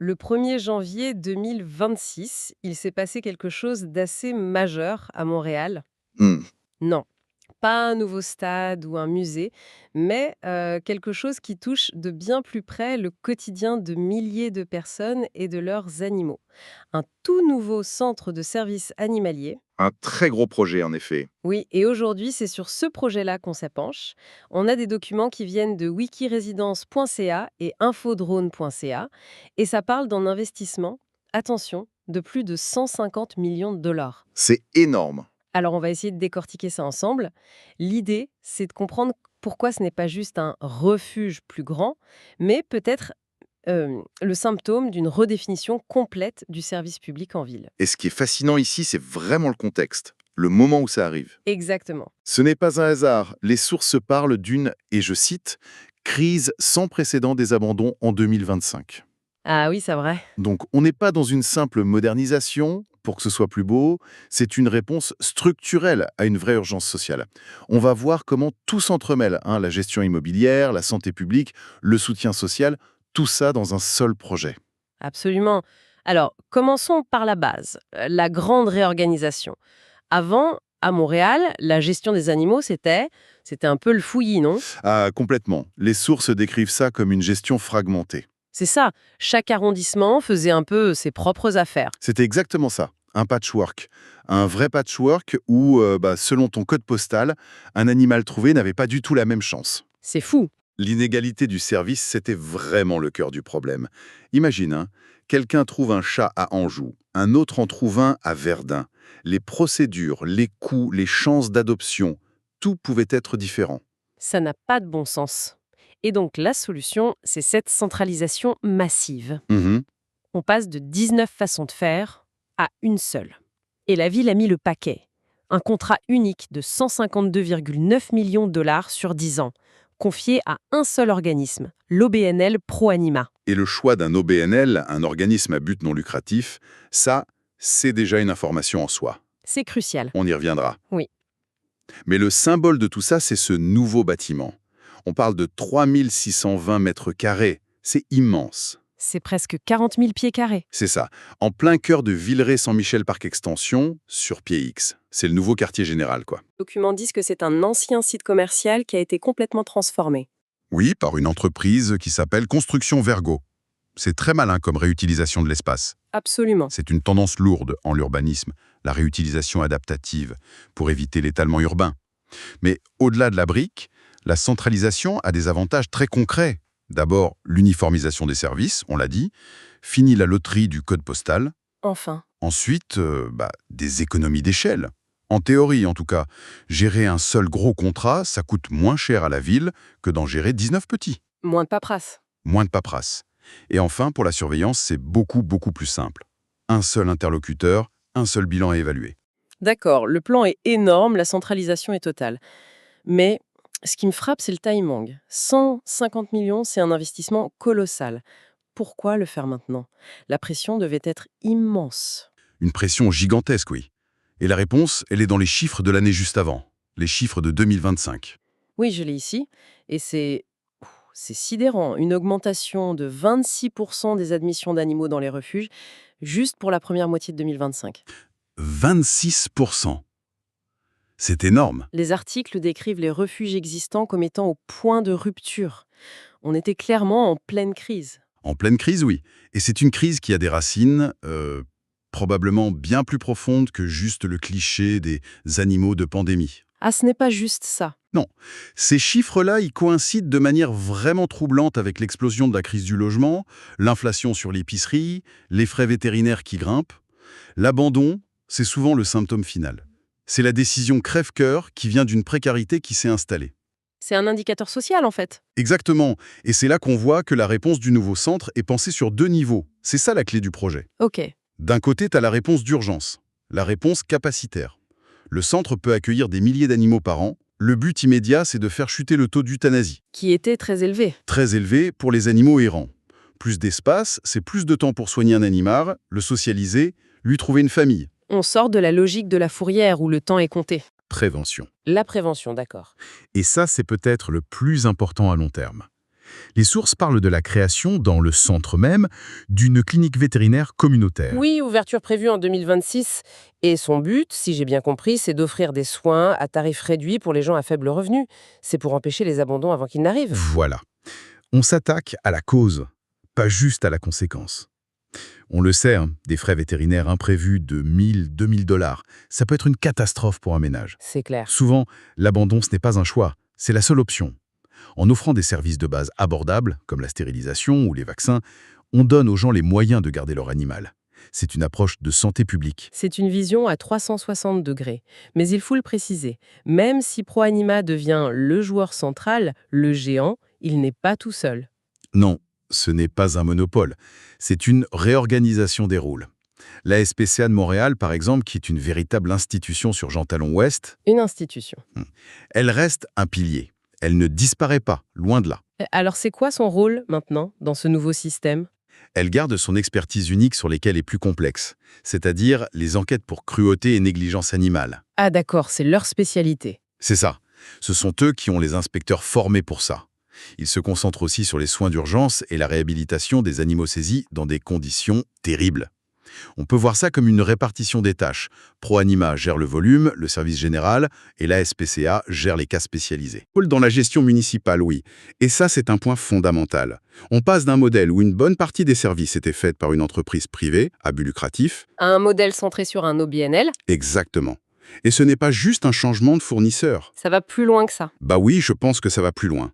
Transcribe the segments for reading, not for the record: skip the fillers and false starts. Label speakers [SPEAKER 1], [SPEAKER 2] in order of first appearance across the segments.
[SPEAKER 1] Le 1er janvier 2026, il s'est passé quelque chose d'assez majeur à Montréal.
[SPEAKER 2] Hmm.
[SPEAKER 1] Non, pas un nouveau stade ou un musée, mais quelque chose qui touche de bien plus près le quotidien de milliers de personnes et de leurs animaux. Un tout nouveau centre de services animaliers.
[SPEAKER 2] Un très gros projet, en effet.
[SPEAKER 1] Oui, et aujourd'hui, c'est sur ce projet-là qu'on s'appenche. On a des documents qui viennent de wikiresidence.ca et infodrone.ca, et ça parle d'un investissement, attention, de plus de 150 millions de dollars.
[SPEAKER 2] C'est énorme.
[SPEAKER 1] Alors, on va essayer de décortiquer ça ensemble. L'idée, c'est de comprendre pourquoi ce n'est pas juste un refuge plus grand, mais peut-être le symptôme d'une redéfinition complète du service public en ville.
[SPEAKER 2] Et ce qui est fascinant ici, c'est vraiment le contexte, le moment où ça arrive.
[SPEAKER 1] Exactement.
[SPEAKER 2] Ce n'est pas un hasard. Les sources parlent d'une, et je cite, crise sans précédent des abandons en 2025.
[SPEAKER 1] Ah oui, c'est vrai.
[SPEAKER 2] Donc on n'est pas dans une simple modernisation pour que ce soit plus beau, c'est une réponse structurelle à une vraie urgence sociale. On va voir comment tout s'entremêle, hein, la gestion immobilière, la santé publique, le soutien social, tout ça dans un seul projet.
[SPEAKER 1] Absolument. Alors, commençons par la base, la grande réorganisation. Avant, à Montréal, la gestion des animaux, c'était un peu le fouillis, non?
[SPEAKER 2] Ah, complètement. Les sources décrivent ça comme une gestion fragmentée.
[SPEAKER 1] C'est ça. Chaque arrondissement faisait un peu ses propres affaires.
[SPEAKER 2] C'était exactement ça, un patchwork. Un vrai patchwork où, selon ton code postal, un animal trouvé n'avait pas du tout la même chance.
[SPEAKER 1] C'est fou.
[SPEAKER 2] L'inégalité du service, c'était vraiment le cœur du problème. Imagine, hein, quelqu'un trouve un chat à Anjou, un autre en trouve un à Verdun. Les procédures, les coûts, les chances d'adoption, tout pouvait être différent.
[SPEAKER 1] Ça n'a pas de bon sens. Et donc, la solution, c'est cette centralisation massive.
[SPEAKER 2] Mhm.
[SPEAKER 1] On passe de 19 façons de faire à une seule. Et la ville a mis le paquet. Un contrat unique de 152,9 millions de dollars sur 10 ans, confié à un seul organisme, l'OBNL ProAnima.
[SPEAKER 2] Et le choix d'un OBNL, un organisme à but non lucratif, ça, c'est déjà une information en soi.
[SPEAKER 1] C'est crucial.
[SPEAKER 2] On y reviendra.
[SPEAKER 1] Oui.
[SPEAKER 2] Mais le symbole de tout ça, c'est ce nouveau bâtiment. On parle de 3620 mètres carrés. C'est immense.
[SPEAKER 1] C'est presque 40 000 pieds carrés.
[SPEAKER 2] C'est ça. En plein cœur de Villeray-Saint-Michel Parc Extension, sur Pied X. C'est le nouveau quartier général, quoi.
[SPEAKER 1] Les documents disent que c'est un ancien site commercial qui a été complètement transformé.
[SPEAKER 3] Oui, par une entreprise qui s'appelle Construction Vergo. C'est très malin comme réutilisation de l'espace.
[SPEAKER 1] Absolument.
[SPEAKER 3] C'est une tendance lourde en l'urbanisme, la réutilisation adaptative, pour éviter l'étalement urbain. Mais au-delà de la brique, la centralisation a des avantages très concrets. D'abord, l'uniformisation des services, on l'a dit. Fini la loterie du code postal.
[SPEAKER 1] Enfin.
[SPEAKER 3] Ensuite, des économies d'échelle. En théorie, en tout cas, gérer un seul gros contrat, ça coûte moins cher à la ville que d'en gérer 19 petits.
[SPEAKER 1] Moins de paperasse.
[SPEAKER 3] Moins de paperasse. Et enfin, pour la surveillance, c'est beaucoup, beaucoup plus simple. Un seul interlocuteur, un seul bilan à évaluer.
[SPEAKER 1] D'accord, le plan est énorme, la centralisation est totale. Mais ce qui me frappe, c'est le timing. 150 millions, c'est un investissement colossal. Pourquoi le faire maintenant? La pression devait être immense.
[SPEAKER 3] Une pression gigantesque, oui. Et la réponse, elle est dans les chiffres de l'année juste avant, les chiffres de 2025.
[SPEAKER 1] Oui, je l'ai ici, et c'est sidérant. Une augmentation de 26% des admissions d'animaux dans les refuges, juste pour la première moitié de 2025.
[SPEAKER 3] 26%. C'est énorme.
[SPEAKER 1] Les articles décrivent les refuges existants comme étant au point de rupture. On était clairement en pleine crise.
[SPEAKER 3] En pleine crise, oui. Et c'est une crise qui a des racines probablement bien plus profondes que juste le cliché des animaux de pandémie.
[SPEAKER 1] Ah, ce n'est pas juste ça.
[SPEAKER 3] Non, ces chiffres-là, ils coïncident de manière vraiment troublante avec l'explosion de la crise du logement, l'inflation sur l'épicerie, les frais vétérinaires qui grimpent. L'abandon, c'est souvent le symptôme final. C'est la décision crève-cœur qui vient d'une précarité qui s'est installée.
[SPEAKER 1] C'est un indicateur social, en fait.
[SPEAKER 3] Exactement, et c'est là qu'on voit que la réponse du nouveau centre est pensée sur deux niveaux. C'est ça la clé du projet.
[SPEAKER 1] Ok.
[SPEAKER 3] D'un côté, tu as la réponse d'urgence, la réponse capacitaire. Le centre peut accueillir des milliers d'animaux par an. Le but immédiat, c'est de faire chuter le taux d'euthanasie,
[SPEAKER 1] Qui était très élevé.
[SPEAKER 3] très élevé pour les animaux errants. Plus d'espace, c'est plus de temps pour soigner un animal, le socialiser, lui trouver une famille.
[SPEAKER 1] On sort de la logique de la fourrière où le temps est compté.
[SPEAKER 3] Prévention.
[SPEAKER 1] La prévention, d'accord.
[SPEAKER 3] Et ça, c'est peut-être le plus important à long terme. Les sources parlent de la création, dans le centre même, d'une clinique vétérinaire communautaire.
[SPEAKER 1] Oui, ouverture prévue en 2026. Et son but, si j'ai bien compris, c'est d'offrir des soins à tarif réduit pour les gens à faible revenu. C'est pour empêcher les abandons avant qu'ils n'arrivent.
[SPEAKER 3] Voilà. On s'attaque à la cause, pas juste à la conséquence. On le sait, hein, des frais vétérinaires imprévus de 1000, 2000 $, ça peut être une catastrophe pour un ménage.
[SPEAKER 1] C'est clair.
[SPEAKER 3] Souvent, l'abandon, ce n'est pas un choix, c'est la seule option. En offrant des services de base abordables, comme la stérilisation ou les vaccins, on donne aux gens les moyens de garder leur animal. C'est une approche de santé publique.
[SPEAKER 1] C'est une vision à 360 degrés. Mais il faut le préciser, même si ProAnima devient le joueur central, le géant, il n'est pas tout seul.
[SPEAKER 3] Non, ce n'est pas un monopole, c'est une réorganisation des rôles. La SPCA de Montréal, par exemple, qui est une véritable institution sur Jean Talon-Ouest,
[SPEAKER 1] Une institution.
[SPEAKER 3] elle reste un pilier. Elle ne disparaît pas, loin de là.
[SPEAKER 1] Alors c'est quoi son rôle maintenant dans ce nouveau système ?
[SPEAKER 3] Elle garde son expertise unique sur lesquelles est plus complexe, c'est-à-dire les enquêtes pour cruauté et négligence animale.
[SPEAKER 1] Ah d'accord, c'est leur spécialité.
[SPEAKER 3] C'est ça. Ce sont eux qui ont les inspecteurs formés pour ça. Ils se concentrent aussi sur les soins d'urgence et la réhabilitation des animaux saisis dans des conditions terribles. On peut voir ça comme une répartition des tâches. ProAnima gère le volume, le service général, et la SPCA gère les cas spécialisés. Dans la gestion municipale, oui. Et ça, c'est un point fondamental. On passe d'un modèle où une bonne partie des services était faite par une entreprise privée, à but lucratif.
[SPEAKER 1] À un modèle centré sur un OBNL,
[SPEAKER 3] Exactement. Et ce n'est pas juste un changement de fournisseur.
[SPEAKER 1] ça va plus loin que ça.
[SPEAKER 3] Bah oui, je pense que ça va plus loin.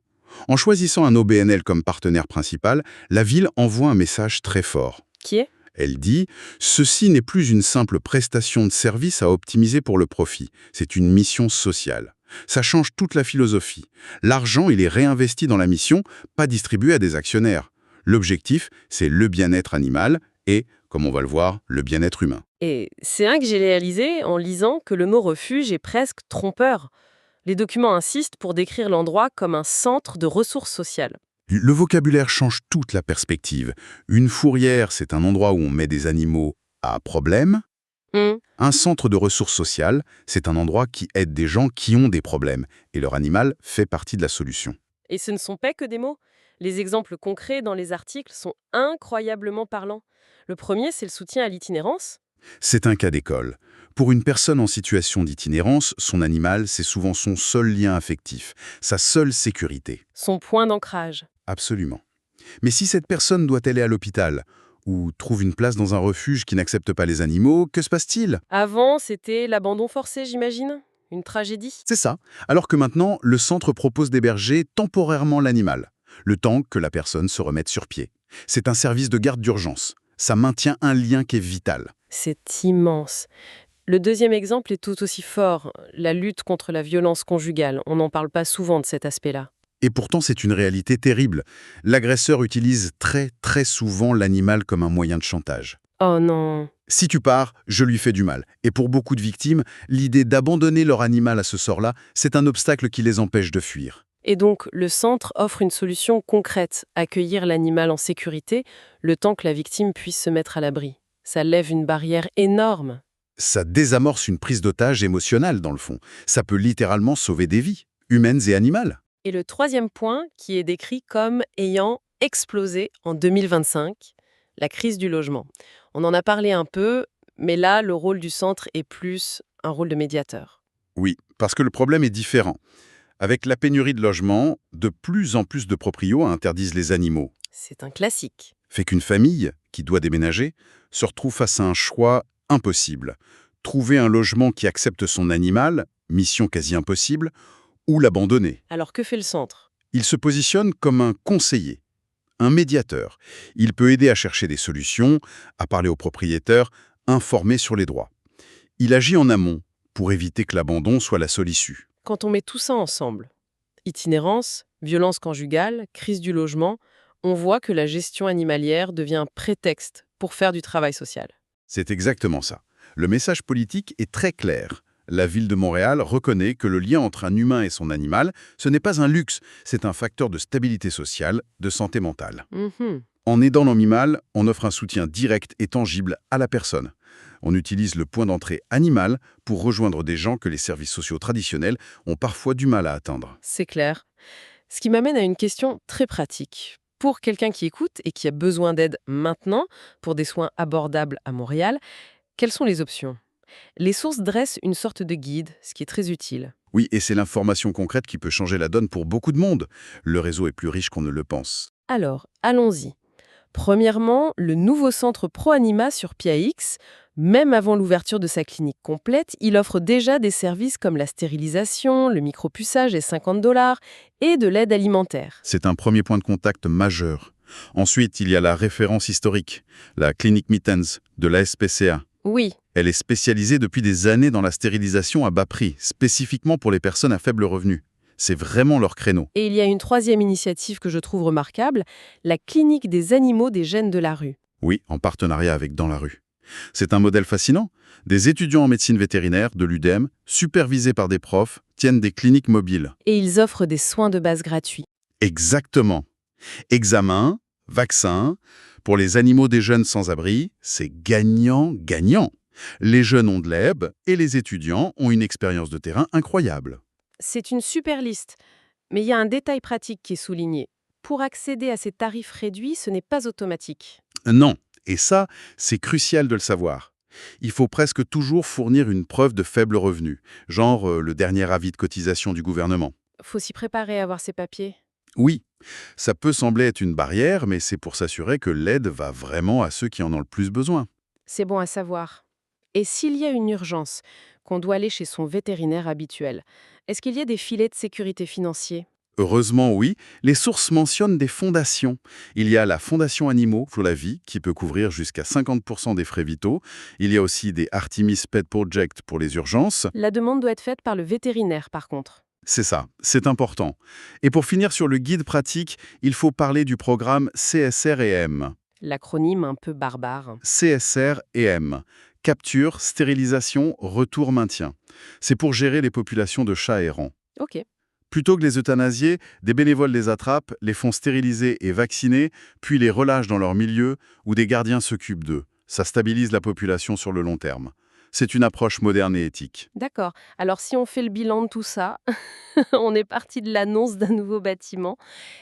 [SPEAKER 3] En choisissant un OBNL comme partenaire principal, la ville envoie un message très fort.
[SPEAKER 1] Qui est ?
[SPEAKER 3] Elle dit « Ceci n'est plus une simple prestation de service à optimiser pour le profit, c'est une mission sociale. » Ça change toute la philosophie. L'argent, il est réinvesti dans la mission, pas distribué à des actionnaires. L'objectif, c'est le bien-être animal et, comme on va le voir, le bien-être humain.
[SPEAKER 1] Et c'est un que j'ai réalisé en lisant que le mot refuge est presque trompeur. Les documents insistent pour décrire l'endroit comme un centre de ressources sociales.
[SPEAKER 3] Le vocabulaire change toute la perspective. Une fourrière, c'est un endroit où on met des animaux à problème. Un centre de ressources sociales, c'est un endroit qui aide des gens qui ont des problèmes, et leur animal fait partie de la solution.
[SPEAKER 1] Et ce ne sont pas que des mots. Les exemples concrets dans les articles sont incroyablement parlants. Le premier, c'est le soutien à l'itinérance.
[SPEAKER 3] C'est un cas d'école. Pour une personne en situation d'itinérance, son animal, c'est souvent son seul lien affectif, sa seule sécurité.
[SPEAKER 1] Son point d'ancrage.
[SPEAKER 3] Absolument. Mais si cette personne doit aller à l'hôpital, ou trouve une place dans un refuge qui n'accepte pas les animaux, que se passe-t-il?
[SPEAKER 1] Avant, c'était l'abandon forcé, j'imagine. Une tragédie.
[SPEAKER 3] C'est ça. Alors que maintenant, le centre propose d'héberger temporairement l'animal, le temps que la personne se remette sur pied. C'est un service de garde d'urgence. Ça maintient un lien qui est vital.
[SPEAKER 1] C'est immense. Le deuxième exemple est tout aussi fort, la lutte contre la violence conjugale. On n'en parle pas souvent de cet aspect-là.
[SPEAKER 3] Et pourtant, c'est une réalité terrible. L'agresseur utilise très souvent l'animal comme un moyen de chantage.
[SPEAKER 1] Oh non.
[SPEAKER 3] Si tu pars, je lui fais du mal. Et pour beaucoup de victimes, l'idée d'abandonner leur animal à ce sort-là, c'est un obstacle qui les empêche de fuir.
[SPEAKER 1] Et donc, le centre offre une solution concrète, accueillir l'animal en sécurité, le temps que la victime puisse se mettre à l'abri. Ça lève une barrière énorme.
[SPEAKER 3] Ça désamorce une prise d'otage émotionnelle, dans le fond. Ça peut littéralement sauver des vies, humaines et animales.
[SPEAKER 1] Et le troisième point, qui est décrit comme ayant explosé en 2025, la crise du logement. On en a parlé un peu, mais là, le rôle du centre est plus un rôle de médiateur.
[SPEAKER 3] Oui, parce que le problème est différent. Avec la pénurie de logements, de plus en plus de proprios interdisent les animaux.
[SPEAKER 1] C'est un classique.
[SPEAKER 3] Fait qu'une famille, qui doit déménager, se retrouve face à un choix impossible. Trouver un logement qui accepte son animal, mission quasi impossible, ou l'abandonner.
[SPEAKER 1] Alors que fait le centre ?
[SPEAKER 3] Il se positionne comme un conseiller, un médiateur. Il peut aider à chercher des solutions, à parler aux propriétaires, informer sur les droits. Il agit en amont pour éviter que l'abandon soit la seule issue.
[SPEAKER 1] Quand on met tout ça ensemble, itinérance, violence conjugale, crise du logement, on voit que la gestion animalière devient un prétexte pour faire du travail social.
[SPEAKER 3] C'est exactement ça. Le message politique est très clair. La ville de Montréal reconnaît que le lien entre un humain et son animal, ce n'est pas un luxe, c'est un facteur de stabilité sociale, de santé mentale. En aidant l'animal, on offre un soutien direct et tangible à la personne. On utilise le point d'entrée animal pour rejoindre des gens que les services sociaux traditionnels ont parfois du mal à atteindre.
[SPEAKER 1] C'est clair. Ce qui m'amène à une question très pratique. Pour quelqu'un qui écoute et qui a besoin d'aide maintenant pour des soins abordables à Montréal, quelles sont les options? Les sources dressent une sorte de guide, ce qui est très utile.
[SPEAKER 3] Oui, et c'est l'information concrète qui peut changer la donne pour beaucoup de monde. Le réseau est plus riche qu'on ne le pense.
[SPEAKER 1] Alors, allons-y. Premièrement, le nouveau centre ProAnima sur PIAX, même avant l'ouverture de sa clinique complète, il offre déjà des services comme la stérilisation, le micropuçage et 50 $ et de l'aide alimentaire.
[SPEAKER 3] C'est un premier point de contact majeur. Ensuite, il y a la référence historique, la Clinique Mittens de la SPCA.
[SPEAKER 1] Oui,
[SPEAKER 3] Elle est spécialisée depuis des années dans la stérilisation à bas prix, spécifiquement pour les personnes à faible revenu. C'est vraiment leur créneau.
[SPEAKER 1] et il y a une troisième initiative que je trouve remarquable, la clinique des animaux des gènes de la rue.
[SPEAKER 3] Oui, en partenariat avec Dans la rue. C'est un modèle fascinant. Des étudiants en médecine vétérinaire de l'UDEM, supervisés par des profs, tiennent des cliniques mobiles.
[SPEAKER 1] Et ils offrent des soins de base gratuits.
[SPEAKER 3] Exactement. Examens, vaccins. Pour les animaux des jeunes sans-abri, c'est gagnant-gagnant. Les jeunes ont de l'aide et les étudiants ont une expérience de terrain incroyable.
[SPEAKER 1] C'est une super liste, mais il y a un détail pratique qui est souligné. Pour accéder à ces tarifs réduits, ce n'est pas automatique.
[SPEAKER 3] Non, et ça, c'est crucial de le savoir. Il faut presque toujours fournir une preuve de faible revenu, genre le dernier avis de cotisation du gouvernement.
[SPEAKER 1] Faut s'y préparer à avoir ces papiers.
[SPEAKER 3] Oui, ça peut sembler être une barrière, mais c'est pour s'assurer que l'aide va vraiment à ceux qui en ont le plus besoin.
[SPEAKER 1] C'est bon à savoir. Et s'il y a une urgence, qu'on doit aller chez son vétérinaire habituel, est-ce qu'il y a des filets de sécurité financiers?
[SPEAKER 3] Heureusement, oui, les sources mentionnent des fondations. Il y a la Fondation Animaux pour la vie, qui peut couvrir jusqu'à 50% des frais vitaux. Il y a aussi des Artemis Pet Project pour les urgences.
[SPEAKER 1] La demande doit être faite par le vétérinaire, par contre.
[SPEAKER 3] C'est ça, c'est important. Et pour finir sur le guide pratique, il faut parler du programme CSR&M.
[SPEAKER 1] L'acronyme un peu barbare.
[SPEAKER 3] CSR&M. Capture, stérilisation, retour, maintien. C'est pour gérer les populations de chats errants.
[SPEAKER 1] Ok.
[SPEAKER 3] Plutôt que les euthanasier, des bénévoles les attrapent, les font stériliser et vacciner, puis les relâchent dans leur milieu où des gardiens s'occupent d'eux. Ça stabilise la population sur le long terme. C'est une approche moderne et éthique.
[SPEAKER 1] D'accord. Alors si on fait le bilan de tout ça, on est parti de l'annonce d'un nouveau bâtiment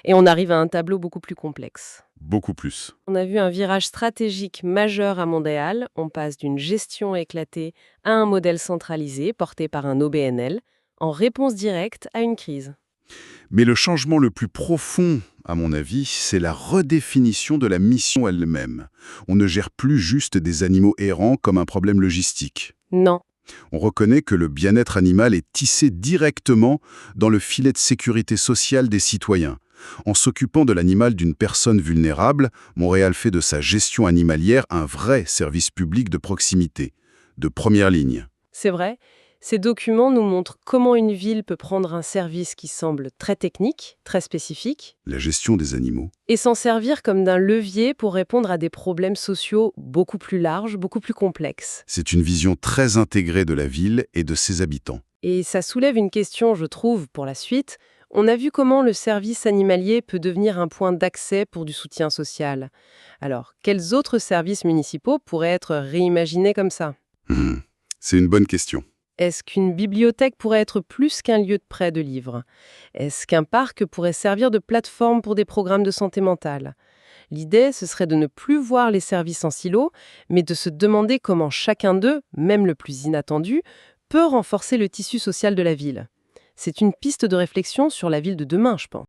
[SPEAKER 1] et on arrive à un tableau beaucoup plus complexe.
[SPEAKER 3] Beaucoup plus.
[SPEAKER 1] On a vu un virage stratégique majeur à Montréal. On passe d'une gestion éclatée à un modèle centralisé porté par un OBNL en réponse directe à une crise.
[SPEAKER 3] Mais le changement le plus profond, à mon avis, c'est la redéfinition de la mission elle-même. On ne gère plus juste des animaux errants comme un problème logistique.
[SPEAKER 1] Non.
[SPEAKER 3] On reconnaît que le bien-être animal est tissé directement dans le filet de sécurité sociale des citoyens. En s'occupant de l'animal d'une personne vulnérable, Montréal fait de sa gestion animalière un vrai service public de proximité, de première ligne.
[SPEAKER 1] C'est vrai, ces documents nous montrent comment une ville peut prendre un service qui semble très technique, très spécifique,
[SPEAKER 3] La gestion des animaux.
[SPEAKER 1] et s'en servir comme d'un levier pour répondre à des problèmes sociaux beaucoup plus larges, beaucoup plus complexes.
[SPEAKER 3] C'est une vision très intégrée de la ville et de ses habitants.
[SPEAKER 1] Et ça soulève une question, je trouve, pour la suite. On a vu comment le service animalier peut devenir un point d'accès pour du soutien social. Alors, quels autres services municipaux pourraient être réimaginés comme ça?
[SPEAKER 3] C'est une bonne question.
[SPEAKER 1] Est-ce qu'une bibliothèque pourrait être plus qu'un lieu de prêt de livres? Est-ce qu'un parc pourrait servir de plateforme pour des programmes de santé mentale? L'idée, ce serait de ne plus voir les services en silo, mais de se demander comment chacun d'eux, même le plus inattendu, peut renforcer le tissu social de la ville. C'est une piste de réflexion sur la ville de demain, je pense.